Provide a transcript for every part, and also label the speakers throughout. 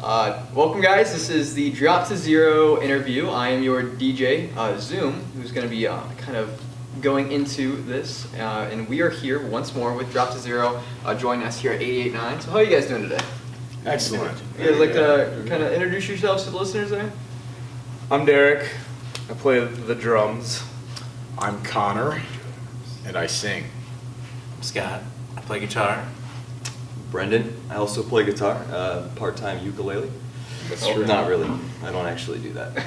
Speaker 1: Welcome, guys. This is the Drop to Zero interview. I am your DJ, Zoom, who's going to be kind of going into this. And we are here once more with Drop to Zero, joining us here at 88.9. So how are you guys doing today?
Speaker 2: Excellent.
Speaker 1: You guys like to kind of introduce yourselves to the listeners there?
Speaker 3: I'm Derek. I play the drums.
Speaker 2: I'm Connor, and I sing.
Speaker 4: I'm Scott. I play guitar.
Speaker 5: Brendan. I also play guitar, part-time ukulele.
Speaker 2: That's true.
Speaker 5: Not really. I don't actually do that.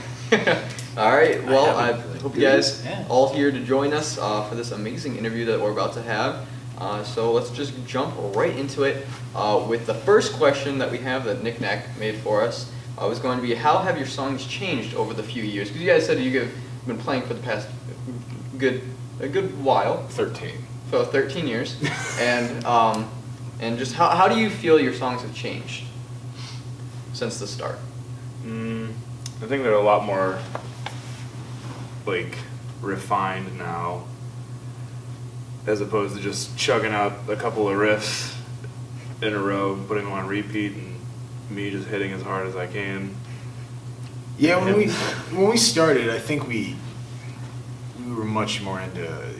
Speaker 1: All right. Well, I
Speaker 4: haven't
Speaker 1: hope you guys
Speaker 4: Yeah.
Speaker 1: all here to join us for this amazing interview that we're about to have. So let's just jump right into it with the first question that we have that Nick Knack made for us. Was going to be, how have your songs changed over the few years? Because you guys said you've been playing for the past a good while.
Speaker 2: 13.
Speaker 1: So 13 years. And just how do you feel your songs have changed since the start?
Speaker 3: I think they're a lot more refined now, as opposed to just chugging out a couple of riffs in a row, putting them on repeat, and me just hitting as hard as I can.
Speaker 2: Yeah, when we started, I think we were much more into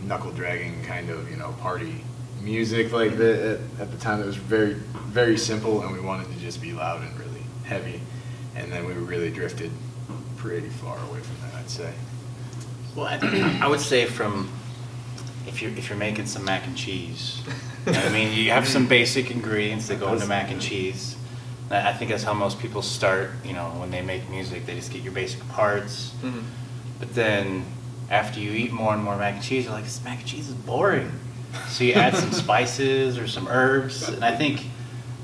Speaker 2: knuckle dragging kind of party music like that. At the time, it was very very simple, and we wanted to just be loud and really heavy. And then we really drifted pretty far away from that, I'd say.
Speaker 4: Well, I would say if you're making some mac and cheese, I mean, you have some basic ingredients that go into mac and cheese. I think that's how most people start. When they make music, they just get your basic parts.
Speaker 1: Mm-hmm.
Speaker 4: But then after you eat more and more mac and cheese, you're like, this mac and cheese is boring. So you add some spices or some herbs, and I think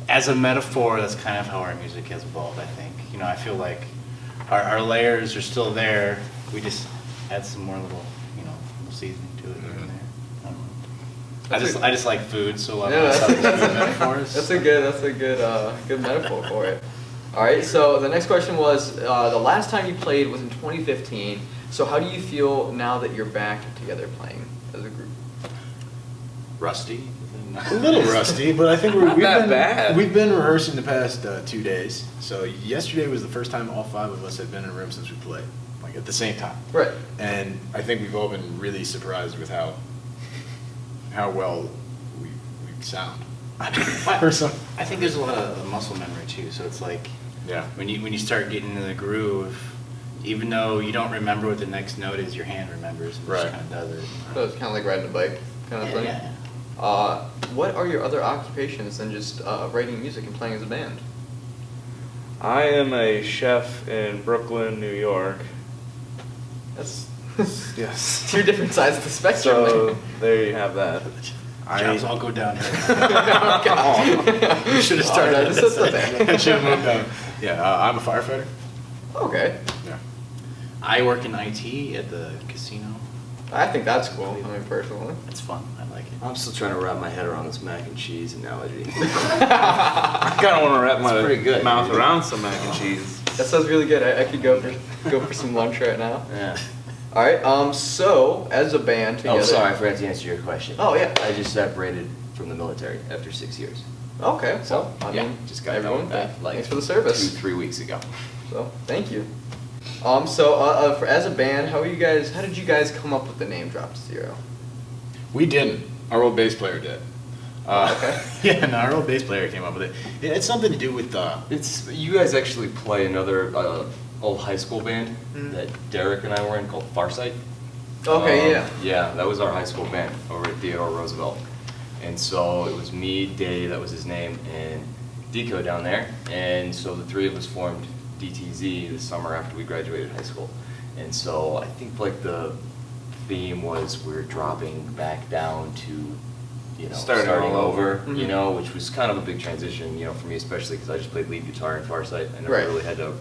Speaker 4: as a metaphor, that's kind of how our music has evolved, I think. I feel like our layers are still there. We just add some more little seasoning to it here and there. I don't know. I just like food, so I love food metaphors.
Speaker 1: That's a good metaphor for it. All right, so the next question was, the last time you played was in 2015. So how do you feel now that you're back together playing as a group?
Speaker 4: Rusty.
Speaker 2: A little rusty, but I think we've been rehearsing the past 2 days. So yesterday was the first time all 5 of us had been in a room since we played, at the same time.
Speaker 1: Right.
Speaker 2: And I think we've all been really surprised with how well we sound.
Speaker 4: I think there's a lot of muscle memory too. So it's like,
Speaker 2: Yeah.
Speaker 4: when you start getting into the groove, even though you don't remember what the next note is, your hand remembers and
Speaker 2: Right.
Speaker 4: just kind of does it.
Speaker 1: So it's kind of like riding a bike kind of thing?
Speaker 4: Yeah.
Speaker 1: What are your other occupations than just writing music and playing as a band?
Speaker 3: I am a chef in Brooklyn, New York.
Speaker 1: That's
Speaker 3: Yes.
Speaker 1: 2 different sides of the spectrum.
Speaker 3: So there you have that.
Speaker 4: Jobs all go down here.
Speaker 2: You should have started.
Speaker 1: Oh, no, this is the thing.
Speaker 2: I should have moved on. Yeah, I'm a firefighter.
Speaker 1: Okay.
Speaker 2: Yeah.
Speaker 4: I work in IT at the casino.
Speaker 1: I think that's cool, personally.
Speaker 4: It's fun. I like it.
Speaker 5: I'm still trying to wrap my head around this mac and cheese analogy.
Speaker 3: I kind of want to wrap
Speaker 5: It's pretty
Speaker 3: my
Speaker 5: good.
Speaker 3: mouth around some mac and cheese.
Speaker 1: That sounds really good. I could go for some lunch right now.
Speaker 4: Yeah.
Speaker 1: All right. So as a band together.
Speaker 5: Oh, sorry, I forgot to answer your question.
Speaker 1: Oh, yeah.
Speaker 5: I just separated from the military after 6 years.
Speaker 1: Okay. So I
Speaker 5: yeah,
Speaker 1: mean,
Speaker 5: just got
Speaker 1: everyone,
Speaker 5: done with that,
Speaker 1: thanks for the service.
Speaker 5: 2-3 weeks ago.
Speaker 1: So thank you. As a band, how did you guys come up with the name Drop to Zero?
Speaker 2: We didn't. Our old bass player did.
Speaker 1: Okay.
Speaker 2: Yeah, no, our old bass player came up with it. It's something to do with
Speaker 5: It's you guys actually play another old high school band that Derek and I were in called Farsight.
Speaker 1: Okay. Yeah.
Speaker 5: Yeah, that was our high school band over at Theodore Roosevelt. And so it was me, Dave, that was his name, and Deco down there. And so the 3 of us formed DTZ this summer after we graduated high school. And so I think the theme was we're dropping back down to starting
Speaker 3: all
Speaker 5: over,
Speaker 1: Mhm.
Speaker 5: which was kind of a big transition, for me especially because I just played lead guitar in Farsight. I never
Speaker 1: Right.
Speaker 5: really had to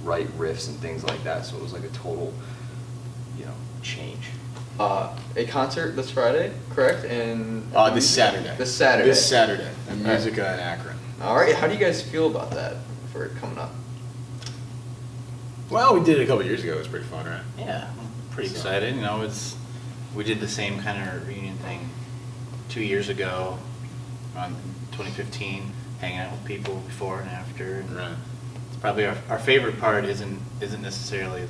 Speaker 5: write riffs and things like that, so it was like a total, change.
Speaker 1: A concert this Friday, correct? And
Speaker 2: this Saturday.
Speaker 1: This Saturday.
Speaker 2: This Saturday at Musica in Akron.
Speaker 1: All right. How do you guys feel about that for it coming up?
Speaker 2: Well, we did it a couple years ago. It was pretty fun, right?
Speaker 4: Yeah, I'm pretty
Speaker 2: So-
Speaker 4: excited. We did the same kind of reunion thing 2 years ago, around 2015. hanging out with people before and after. And
Speaker 2: Right.
Speaker 4: it's probably our favorite part isn't necessarily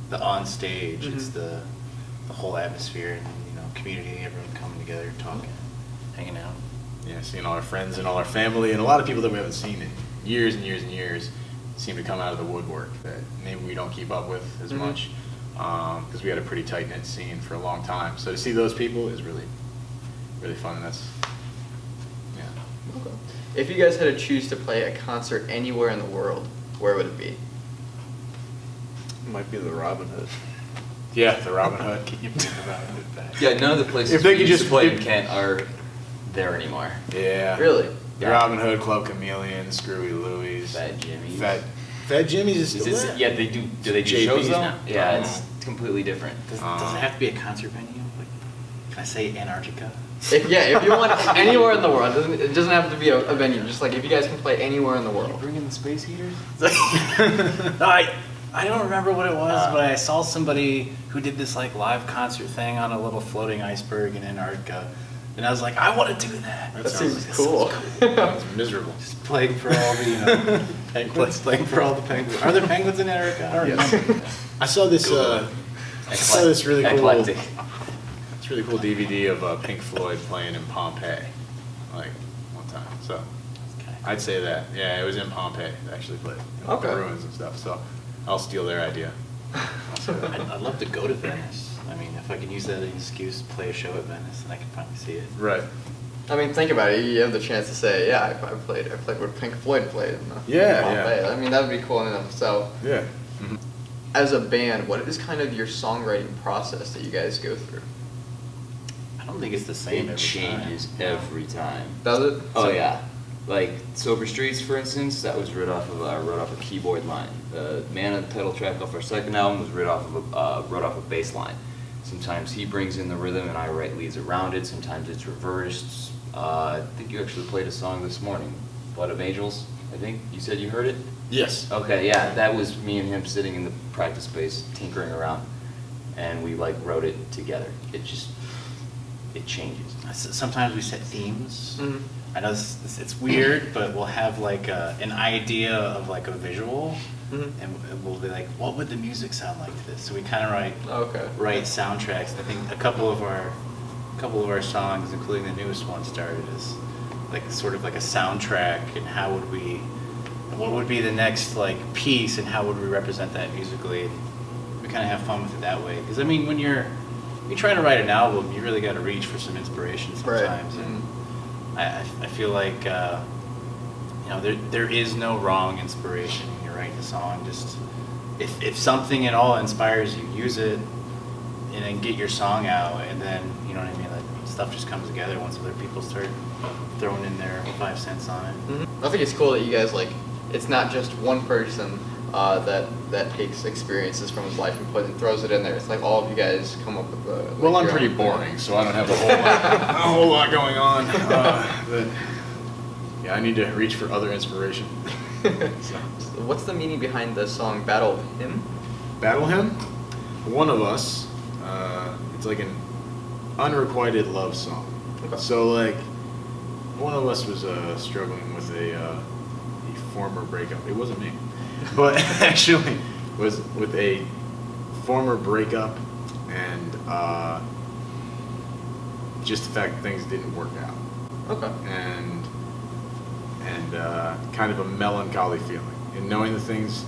Speaker 4: the on stage. It's the whole atmosphere and community, everyone coming together, talking, hanging out.
Speaker 2: Yeah, seeing all our friends and all our family and a lot of people that we haven't seen in years and years and years seem to come out of the woodwork that maybe we don't keep up with as much because we had a pretty tight-knit scene for a long time. So to see those people is really, really fun. And that's, yeah.
Speaker 1: Okay. If you guys had to choose to play a concert anywhere in the world, where would it be?
Speaker 3: Might be the Robin Hood.
Speaker 2: Yeah, the Robin Hood.
Speaker 4: Can you bring Robin Hood back?
Speaker 5: Yeah, none of the places
Speaker 2: If they
Speaker 5: we
Speaker 2: could
Speaker 5: used
Speaker 2: just-
Speaker 5: to play in
Speaker 2: if-
Speaker 5: Kent are there anymore.
Speaker 2: Yeah.
Speaker 1: Really?
Speaker 2: The
Speaker 5: Yeah.
Speaker 2: Robin Hood, Club Chameleon, Screwy Louie's.
Speaker 5: Fat Jimmy's.
Speaker 2: Fat Jimmy's is
Speaker 5: Is
Speaker 2: still
Speaker 5: this,
Speaker 2: there.
Speaker 5: yeah, they do. Do they do
Speaker 2: JP's
Speaker 5: shows though?
Speaker 2: now?
Speaker 5: Yeah, it's completely different.
Speaker 4: Does it have to be a concert venue? Like, can I say Antarctica?
Speaker 1: If you want anywhere in the world, it doesn't have to be a venue. Just like if you guys can play anywhere in the world.
Speaker 5: Bring in the space heaters.
Speaker 4: No, I don't remember what it was, but I saw somebody who did this like live concert thing on a little floating iceberg in Antarctica, and I was like, I want to do that.
Speaker 1: That
Speaker 2: sounds-
Speaker 1: seems cool.
Speaker 2: It's miserable.
Speaker 4: Just playing for all the penguins. Playing for all the penguins. Are there penguins in Antarctica? I don't remember.
Speaker 2: I saw this. I saw this really cool.
Speaker 5: Eclectic.
Speaker 2: It's really cool DVD of Pink Floyd playing in Pompeii, like one time. So I'd say that. Yeah, it was in Pompeii. They actually played
Speaker 1: Okay.
Speaker 2: the ruins and stuff. So I'll steal their idea. I'll say that.
Speaker 4: I'd love to go to Venice. I mean, if I could use that as an excuse to play a show at Venice, then I could finally see it.
Speaker 2: Right.
Speaker 1: I mean, think about it. You have the chance to say, yeah, I played where Pink Floyd played. In
Speaker 2: Yeah,
Speaker 1: Pompeii.
Speaker 2: yeah.
Speaker 1: I mean, that would be cool in and of itself.
Speaker 2: Yeah.
Speaker 1: As a band, what is kind of your songwriting process that you guys go through?
Speaker 4: I don't think it's the same
Speaker 5: It
Speaker 4: every
Speaker 5: changes
Speaker 4: time.
Speaker 5: every time.
Speaker 1: Does it?
Speaker 5: Oh yeah, like Sober Streets, for instance, that was wrote off a keyboard line. The Man on the title track off our second album was wrote off a bass line. Sometimes he brings in the rhythm and I write leads around it. Sometimes it's reversed. I think you actually played a song this morning, Blood of Angels. I think you said you heard it.
Speaker 2: Yes.
Speaker 5: Okay, yeah, that was me and him sitting in the practice space tinkering around, and we like wrote it together. It changes.
Speaker 4: Sometimes we set themes.
Speaker 1: Mhm.
Speaker 4: I know it's weird, but we'll have like an idea of like a visual,
Speaker 1: Mhm.
Speaker 4: and we'll be like, what would the music sound like to this? So we kind of
Speaker 1: Okay.
Speaker 4: write soundtracks. I think a couple of our songs, including the newest one, started as like sort of like a soundtrack, and what would be the next like piece, and how would we represent that musically? We kind of have fun with it that way. Because I mean, when you're trying to write an album, you really got to reach for some inspiration
Speaker 1: Right.
Speaker 4: sometimes. And I feel like there is no wrong inspiration when you're writing a song. Just if something at all inspires you, use it, and then get your song out, and then you know what I mean. Like stuff just comes together once other people start throwing in their 5 cents on it.
Speaker 1: I think it's cool that you guys it's not just one person that takes experiences from his life and throws it in there. It's like all of you guys come up with
Speaker 2: Well, I'm
Speaker 1: your
Speaker 2: pretty
Speaker 1: own
Speaker 2: boring, so I don't have a whole lot going on. But yeah, I need to reach for other inspiration. So.
Speaker 1: What's the meaning behind the song Battle Hymn?
Speaker 2: Battle Hymn? One of Us. It's like an unrequited love song.
Speaker 1: Okay.
Speaker 2: So like, one of us was struggling with a former breakup. It wasn't me, but actually was with a former breakup, and just the fact that things didn't work out,
Speaker 1: Okay.
Speaker 2: and kind of a melancholy feeling, and knowing that things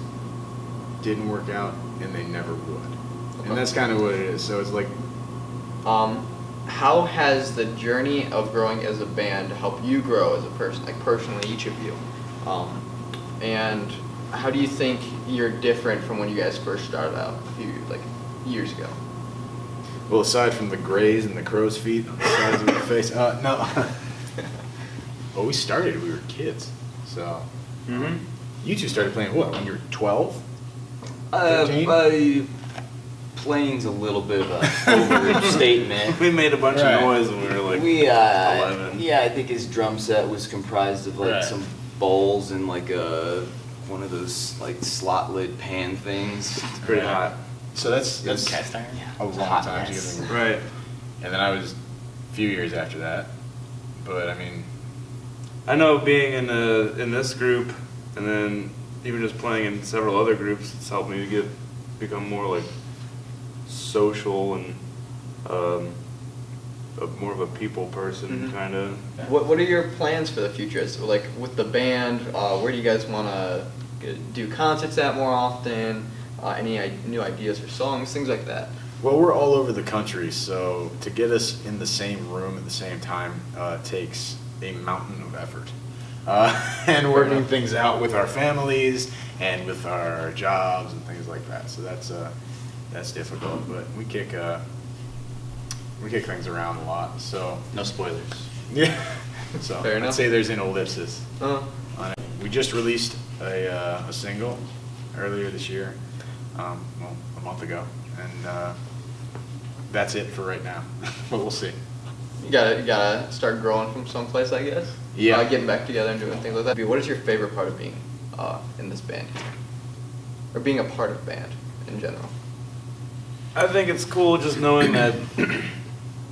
Speaker 2: didn't work out and they never would,
Speaker 1: Okay.
Speaker 2: and that's kind of what it is. So it's like,
Speaker 1: How has the journey of growing as a band helped you grow as a person, like personally, each of you? And how do you think you're different from when you guys first started out a few years ago?
Speaker 2: well, aside from the grays and the crow's feet on the sides of your face, no. Well, we started, we were kids, so. You two started playing what, when you were 12? 13?
Speaker 5: Playing's a little bit of a overstatement.
Speaker 3: We made a bunch
Speaker 2: Right.
Speaker 3: of noise when we were like
Speaker 5: We
Speaker 3: 11.
Speaker 5: yeah, I think his drum set was comprised of like
Speaker 2: Right.
Speaker 5: some bowls and like one of those like slot lid pan things.
Speaker 3: It's pretty
Speaker 2: Yeah.
Speaker 3: hot.
Speaker 2: So that's
Speaker 4: Cast iron?
Speaker 2: a
Speaker 5: It's
Speaker 2: long
Speaker 5: hot
Speaker 2: time
Speaker 5: mess.
Speaker 2: together.
Speaker 3: Right.
Speaker 2: And then I was a few years after that, but I mean,
Speaker 3: I know being in this group, and then even just playing in several other groups, it's helped me to become more like social and more of a people person,
Speaker 1: Mhm.
Speaker 3: kind of.
Speaker 1: What are your plans for the future? So, like with the band, where do you guys want to do concerts at more often? Any new ideas for songs, things like that?
Speaker 2: Well, we're all over the country, so to get us in the same room at the same time takes a mountain of effort. And working things out with our families and with our jobs and things like that. So that's difficult, but we kick things around a lot. So
Speaker 4: No spoilers.
Speaker 2: yeah. So
Speaker 1: Fair
Speaker 2: I'd
Speaker 1: enough.
Speaker 2: say there's an ellipsis
Speaker 1: Uh,
Speaker 2: on it. We just released a single earlier this year, well, a month ago, and that's it for right now. But we'll see.
Speaker 1: you gotta start growing from someplace, I guess.
Speaker 2: Yeah.
Speaker 1: Getting back together and doing things like that. What is your favorite part of being in this band, or being a part of band in general?
Speaker 3: I think it's cool just knowing that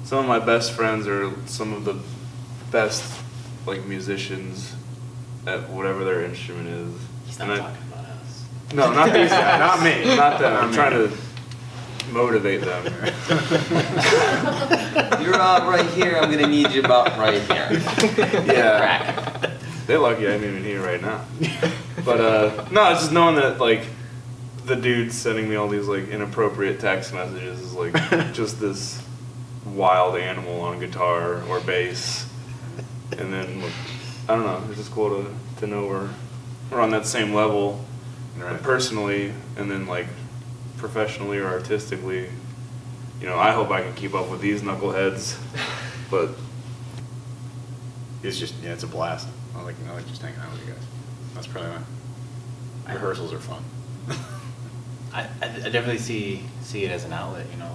Speaker 3: some of my best friends are some of the best like musicians at whatever their instrument is.
Speaker 4: He's
Speaker 3: And
Speaker 4: not
Speaker 3: I-
Speaker 4: talking about us.
Speaker 3: No, not these guys.
Speaker 2: Not me.
Speaker 3: Not them.
Speaker 2: Not
Speaker 3: I'm
Speaker 2: me.
Speaker 3: trying to motivate them.
Speaker 5: You're right here, I'm gonna need you about right here.
Speaker 3: Yeah. They're lucky I'm even here right now. But no, it's just knowing that like the dude sending me all these like inappropriate text messages is like just this wild animal on guitar or bass. And then I don't know, it's just cool to know we're on that same level
Speaker 2: Right.
Speaker 3: personally, and then like professionally or artistically. You know, I hope I can keep up with these knuckleheads, but
Speaker 2: It's just, yeah, it's a blast. I like just hanging out with you guys. That's probably why. Rehearsals are fun.
Speaker 4: I definitely see it as an outlet. You know,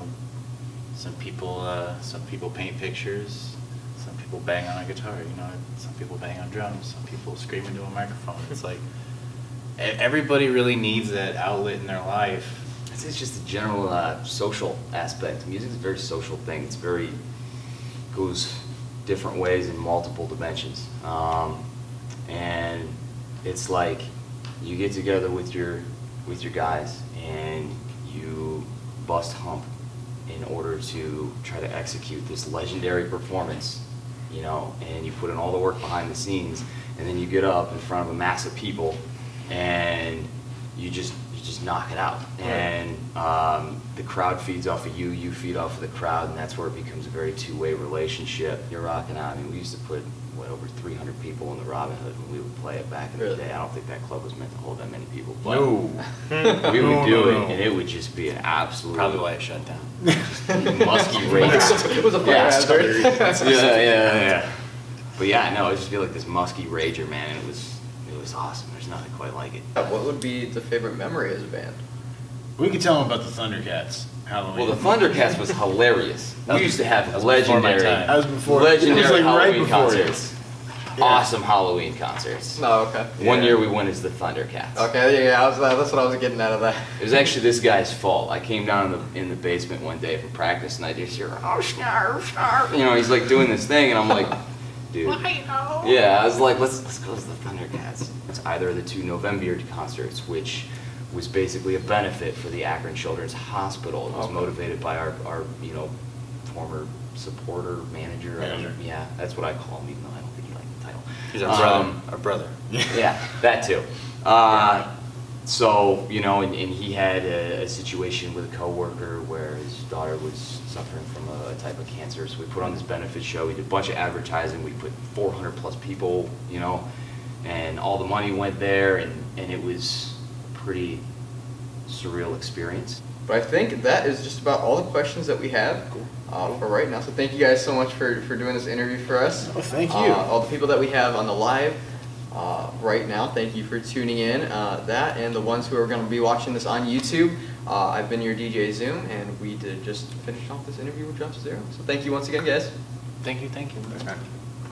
Speaker 4: some people paint pictures, some people bang on a guitar. You know, some people bang on drums, some people scream into a microphone. It's like everybody really needs that outlet in their life.
Speaker 5: It's just a general social aspect. Music is a very social thing. It's goes different ways in multiple dimensions. And it's like you get together with your guys and you bust hump in order to try to execute this legendary performance, you know, and you put in all the work behind the scenes, and then you get up in front of a mass of people and you just knock it out. And the crowd feeds off of you, you feed off of the crowd, and that's where it becomes a very two-way relationship. You're rocking out. I mean, we used to put, over 300 people in the Robin Hood when we would play it back in the
Speaker 1: Really?
Speaker 5: day. I don't think that club was meant to hold that many people, but
Speaker 2: No.
Speaker 5: we would
Speaker 2: No,
Speaker 5: do
Speaker 2: no,
Speaker 5: it,
Speaker 2: no.
Speaker 5: and it would just be an absolute
Speaker 4: Probably why it shut down.
Speaker 5: musky race.
Speaker 1: It was a fire hazard.
Speaker 5: Yeah. But yeah, no, it would just feel like this musky rager, man. And it was awesome. There's nothing quite like it.
Speaker 1: What would be the favorite memory as a band?
Speaker 2: We could tell them about the Thundercats Halloween.
Speaker 5: Well, the Thundercats was hilarious.
Speaker 4: That
Speaker 5: We
Speaker 4: was-
Speaker 5: used to have
Speaker 4: that was before my
Speaker 5: legendary,
Speaker 4: time.
Speaker 2: That was before.
Speaker 5: legendary
Speaker 2: it was like right
Speaker 5: Halloween
Speaker 2: before you.
Speaker 5: concerts.
Speaker 2: Yeah.
Speaker 5: Awesome Halloween concerts.
Speaker 1: No, okay.
Speaker 5: One
Speaker 2: Yeah.
Speaker 5: year we went as the Thundercats.
Speaker 1: Okay, yeah, that's what I was getting out of that.
Speaker 5: It was actually this guy's fault. I came down in the basement one day from practice, and I just hear, oh, snarf, snarf. You know, he's like doing this thing, and I'm like, dude. Yeah, I was like, let's go to the Thundercats. It's either of the two November concerts, which was basically a benefit for the Akron Children's Hospital. It was
Speaker 1: Okay.
Speaker 5: motivated by our former supporter manager.
Speaker 2: Manager.
Speaker 5: Yeah, that's what I call him, even though I don't think he liked the title.
Speaker 4: He's our brother. Our brother.
Speaker 5: Yeah, that too. So, and he had a situation with a coworker where his daughter was suffering from a type of cancer. So we put on this benefit show. We did a bunch of advertising. We put 400 plus people, and all the money went there, and it was a pretty surreal experience.
Speaker 1: But I think that is just about all the questions that we have for right now. So thank you guys so much for doing this interview for us.
Speaker 2: Oh, thank you.
Speaker 1: All the people that we have on the live right now, thank you for tuning in. That and the ones who are going to be watching this on YouTube. I've been your DJ Zoom, and we did just finish off this interview with Drop Zero. So thank you once again, guys.
Speaker 4: Thank you.
Speaker 2: Thanks, man.